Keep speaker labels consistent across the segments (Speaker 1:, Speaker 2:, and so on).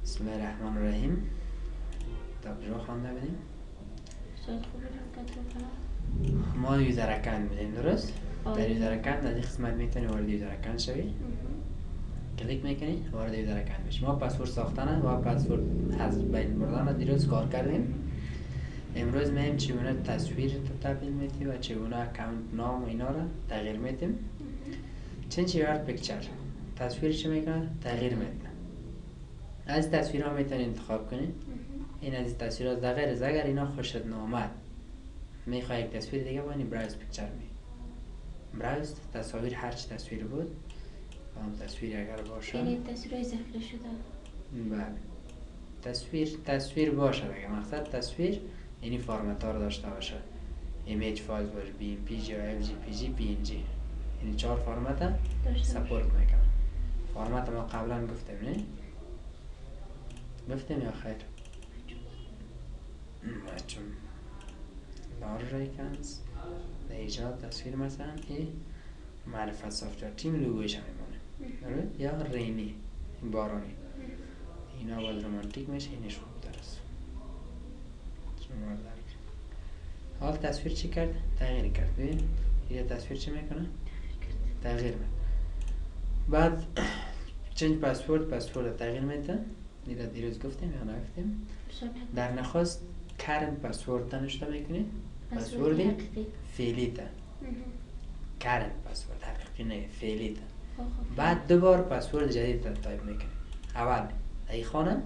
Speaker 1: بسم الله الرحمن الرحیم. ترجمه خوانده بدیم. ما یوزر اکانت میدیم، درست؟ در یوزر اکانت از این قسمت میتونی وارد یوزر اکانت شوی. کلیک میکنی وارد یوزر اکانت میشی. ما پسورد ساختن و پسورد از بین بردن دیروز کار کردیم. امروز میایم چگونه تصویر تبدیل میتیم و چگونه اکانت نام و اینا را تغییر میتیم. چنج یور پیکچر تصویر چی میکنه؟ تغییر میکنه. از تصویر ها میتونی انتخاب کنی. این از تصویر ها غیر اگر اینا خوشت نامد میخوای یک تصویر دیگه بانی، براوز پیکچر می براوز تصاویر، هر چی تصویر بود هم تصویر اگر باشه،
Speaker 2: یعنی تصویر اضافه شده.
Speaker 1: بله، تصویر باشه دیگه. مقصد تصویر یعنی فرمت ها رو داشته باشه. ایمیج فایل باشه، بی ام پی جی، اف جی پی جی، پی ان جی، یعنی 4 فرمت سپورت میکنه. فرمت ما قبلا گفتیم نه؟ گفتیم یا خیر؟ چون لارج ریکنز در ایجاد تصویر مثلا ای معرفت سافتور تیم لوگویش هم میمونه یا رینی بارانی، اینا باید رومانتیک میشه. اینش خوب درست. حال تصویر چی کرد؟ تغییر کرد. ببین یه تصویر چی میکنه؟ تغییر میکنه. بعد چنج پسورد تغییر میده. دیروز گفتیم یا نگفتیم؟ در نخست کرنت پسورد تنشته میکنی. پسورد فعلی تا کرنت پسورد حقیقی نه، فعلی تا. بعد دوبار پسورد جدید تا تایپ میکنی. اول ای خانه،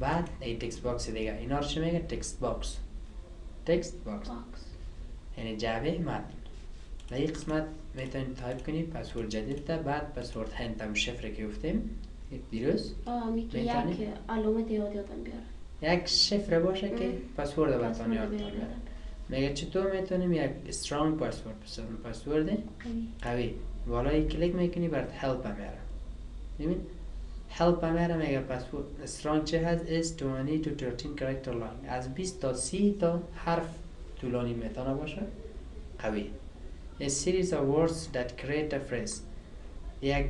Speaker 1: بعد ای تکست باکس دیگه. اینا رو چی میگه؟ تکست باکس یعنی جعبه متن. در این قسمت میتونی تایپ کنی پسورد جدید تا. بعد پسورد هند هم شفره که گفتیم دیروز
Speaker 2: میگه یک علامت یادم بیاره،
Speaker 1: یک شفره باشه که پسورد بتون یادتون بیاره. میگه چطور میتونیم یک استرانگ پسورد بسازیم؟ پسورد قوی. بالای کلیک میکنی برات هلپ هم میاره. ببین هلپ هم میاره. میگه پسورد استرانگ چه هست؟ is 20 to 13 character long، از 20 تا 30 تا حرف طولانی میتونه باشه. قوی. a series of words that create a phrase، یک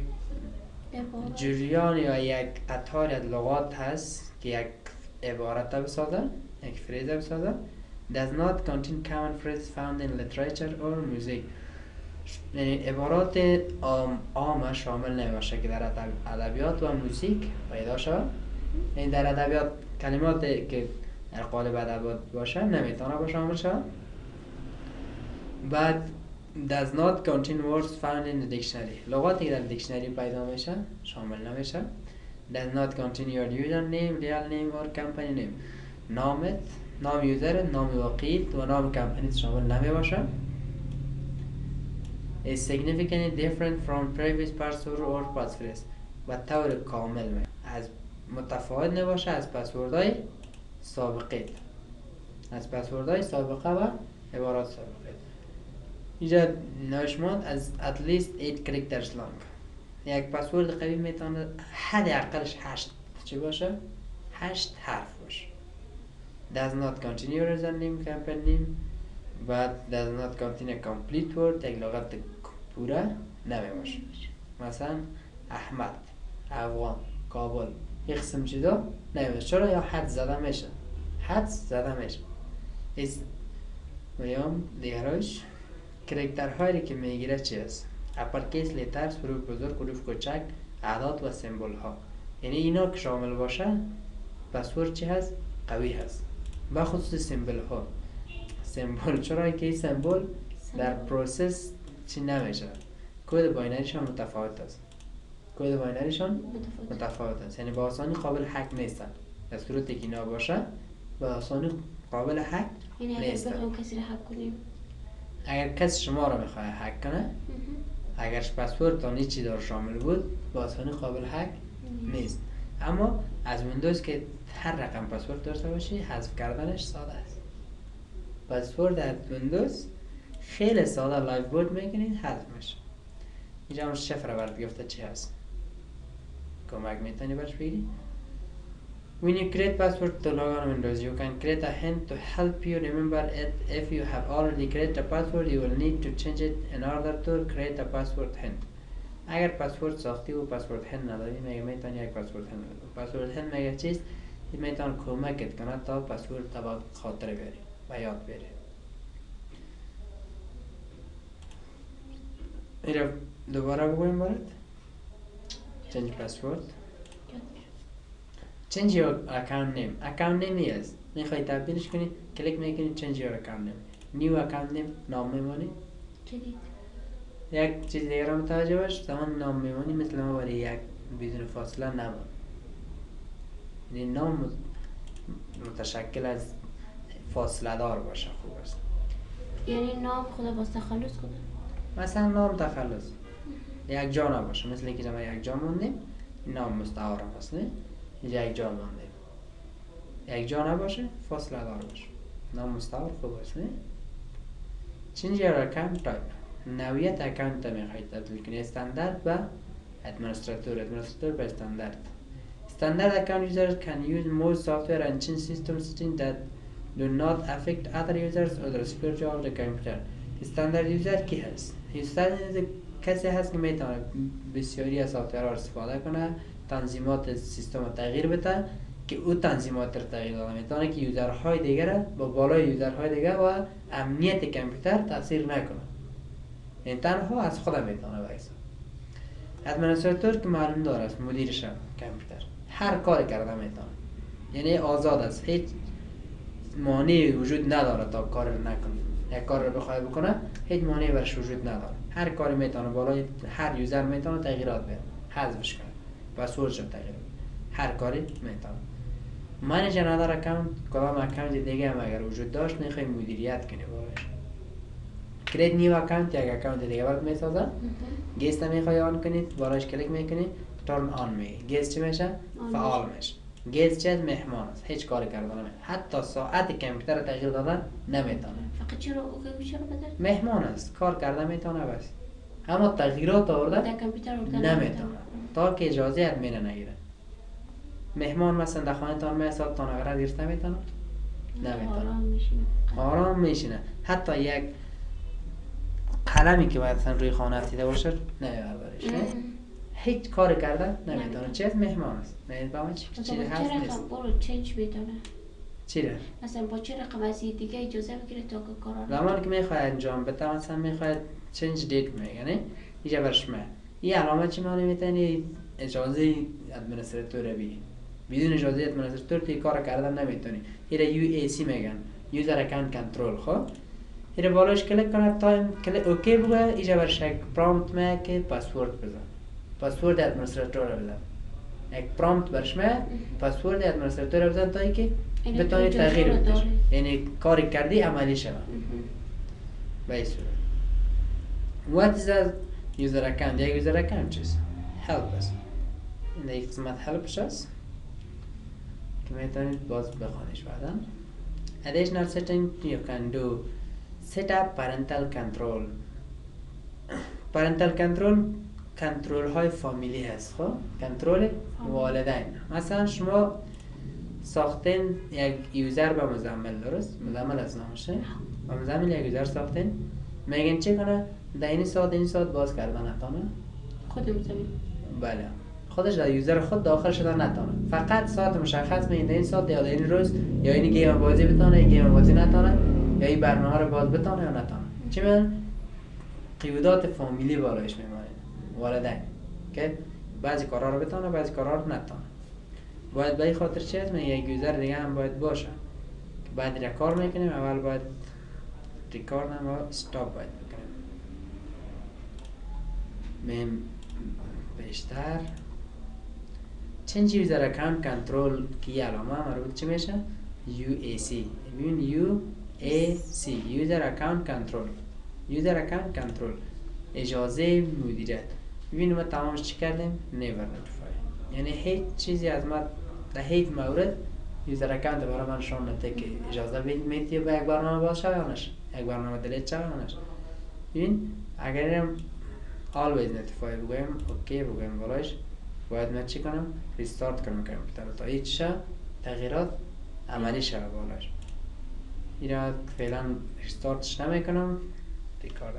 Speaker 1: جریان یا یک قطار از لغات هست که یک عبارت بسازه، یک فریز بسازه. does not contain common phrases found in literature or music، یعنی عبارات عام شامل نمیشه که در ادبیات و موسیقی پیدا شود. یعنی در ادبیات کلمات که در قالب ادبیات باشه نمیتونه با شامل شود. بعد does not contain words found in the dictionary، لغاتی که در دیکشنری پیدا میشه شامل نمیشه. does not contain your username, real name or company name، نامت، نام یوزر، نام واقعیت و نام کمپانیت شامل نمیباشه. is significantly different from previous password or passphrase، و طور کامل از متفاوت نباشه از پسوردهای سابقه، از پسوردهای سابقه و عبارات سابقه. اینجا نوشمات از at least 8 characters long، یک پسورد قوی میتونه حد اقلش 8 چی باشه؟ 8 حرف باشه. does not contain your username, company name، بعد does not contain a complete word، یک لغت پوره نمیباشه. مثلا احمد، افغان، کابل، یک قسم چیزا نمیباشه. چرا؟ یا حد زده میشه. دیگرش کرکتر هایی که میگیره چی است؟ اپرکیس، لیترز، حروف بزرگ، حروف کوچک، اعداد و سمبول ها. یعنی اینا که شامل باشه پسورد چی هست؟ قوی هست. با خصوص سمبول ها. سمبول چرا که این سمبول در پروسس چی نمیشه؟ کد باینریشان متفاوت است. یعنی با آسانی قابل هک نیستن. در صورتی که اینا باشه با آسانی قابل هک نیستن.
Speaker 2: اگر بخوایم کسی را هک کنیم،
Speaker 1: اگر کسی شما رو میخواه هک کنه، اگر پسورد تا نیچی دار شامل بود با آسانی قابل هک نیست. اما از ویندوز که هر رقم پسورد داشته باشی حذف کردنش ساده است. پسورد از ویندوز خیلی ساده لایف بورد میکنید حذف میشه. اینجا هم شفره برات گفته چی هست، کمک میتونی برش بگیری. When you create password to log on Windows, you can create a hint to help you remember it. If you have already created a password, you will need to change it in order to create a password hint. اگر پسورد ساختی و پسورد هند نداری میگه میتونی یک پسورد هند بدی. پسورد هند میگه چیست؟ میتونه کمکت کنه تا پسورد تا خاطر بیاری و یاد بیاری. ایره دوباره بگویم برات. change password. change your account name. account name است. میخوای تبدیلش کنی کلیک میکنی change your account name. new account name نام میمونی.
Speaker 2: جدید.
Speaker 1: یک چیز دیگه را متوجه باش، زمان نام میمونی مثل ما برای یک بدون فاصله نمون. یعنی نام متشکل از فاصله دار باشه خوب است.
Speaker 2: یعنی نام خدا باز تخلص کنه.
Speaker 1: مثلا نام تخلص یک جا نباشه، مثل اینکه ما یک جا موندیم نام مستعار است، نه اینجا یک جا موندیم یک جا نباشه فاصله دار باشه نام مستعار خوب است. نه change your account type. نوعیت اکانت میخواید تبدیل کنی استاندارد و ادمنستراتور به استاندارد. Standard account users can use more software and change system settings that do not affect other users or the security of the computer. Standard user کی هست؟ standard کسی هست که میتونه بسیاری از سافتورها استفاده کنه، تنظیمات سیستم تغییر بده که او تنظیمات رو تغییر داده میتونه که یوزرهای دیگر با بالای یوزرهای دیگر و امنیت کامپیوتر تاثیر نکنه. این تنها از خود میتونه وایسه. ادمنستراتور که معلوم داره است مدیرش کامپیوتر هر کاری کرده میتونه، یعنی آزاد است، هیچ مانعی وجود نداره تا کار نکنه. یک کار رو بخواد بکنه هیچ مانعی برش وجود نداره، هر کاری میتونه بالای هر یوزر میتونه تغییرات بده، حذفش کنه، پسوردش رو تغییر بده، هر کاری میتونه. منیجر نداره اکانت، کدام اکانت دیگه هم اگر وجود داشت میخوای مدیریت کنی بالایش. کریت نیو اکانت یک اکانت دیگه برات میسازه. گیست میخوای آن کنید بالایش کلیک میکنی تورن آن میگه. گیست چی میشه؟ فعال میشه. گیست چه؟ مهمان است، هیچ کاری کردن نمیتونه، حتی ساعت کامپیوتر تغییر دادن نمیتونه.
Speaker 2: فقط چرا اوکی چرا بده؟
Speaker 1: مهمان است، کار کردن میتونه بس، اما تغییرات آورده
Speaker 2: در کامپیوتر
Speaker 1: نمیتونه تا که اجازه ادمین نگیره. مهمان مثلا در خانه تان میاد تا نگره دیرت نمیتونه. آرام میشینه. حتی یک قلمی که باید روی خانه افتیده باشه نمیبردارش. هیچ کار کرده نمیتونه. چه از مهمان است. نمیتونه چی هست نیست.
Speaker 2: برو چنج میتونه.
Speaker 1: چی ده؟
Speaker 2: مثلا با چه رقم از دیگه اجازه بگیره تا که کارا
Speaker 1: زمانی که میخواد انجام بده، مثلا میخواد چنج دیت میگه نه اینجا برش میاد این علامت چی معنی میتونی؟ اجازه ادمنستراتور بی بدون اجازه ادمنستراتور تی کار کردن نمیتونی. ایره UAC میگن یوزر اکانت کنترل. خب ایره بالاش کلیک کنه تایم کلیک اوکی بگه اینجا برش یک پرامپت میگه که پسورد بزن، پسورد ادمنستراتور بزن. یک پرامپت برش میگه پسورد ادمنستراتور بزن تا اینکه بتونی تغییر بدی، یعنی کاری کردی عملی شود. به این صورت. What is a user account? یک user account چیست؟ help است. این یک قسمت helpش است که میتونید باز بخوانیش بعدا. Additional setting you can do. Set up parental control. parental control کنترل های فامیلی هست. خب کنترل والدین. مثلا شما ساختین یک یوزر به مزمل، درست؟ مزمل از نامشه و مزمل یک یوزر ساختین، میگن چه کنه؟ در این ساعت باز کردن نتانه؟
Speaker 2: خود مزمل؟
Speaker 1: بله خودش در یوزر خود داخل شدن نتانه، فقط ساعت مشخص میگن در این ساعت یا در این روز یا این گیم بازی بتانه یا گیم بازی نتانه یا این برنامه رو باز بتانه یا نتانه. چی میگن؟ قیودات فامیلی بالایش میمانه والدین که بعضی کارها رو بتانه بعضی کارها رو نتانه. باید به این خاطر چه هست؟ من یک یوزر دیگه هم باید باشه که بعد ریکار میکنیم، اول باید ریکار هم و استاپ باید بکنیم. میم بیشتر change user account control کی علامه مربوط چی میشه؟ UAC. ببین UAC user account control. user account control اجازه مدیریت. ببین ما تمامش چی کردیم؟ never notify، یعنی هیچ چیزی از ما در هیچ مورد یوزر اکانت برای من شون نده که اجازه میدی به یک برنامه باز شد یا نشه، یک برنامه دلیت شد یا نشه. ببین اگر هم always notify بگویم اوکی بگویم بالایش، باید من چی کنم؟ ریستارت کنم کامپیوتر تا هیچ شد تغییرات عملی شد بالایش. این را فعلا ریستارتش نمی کنم. ریکارد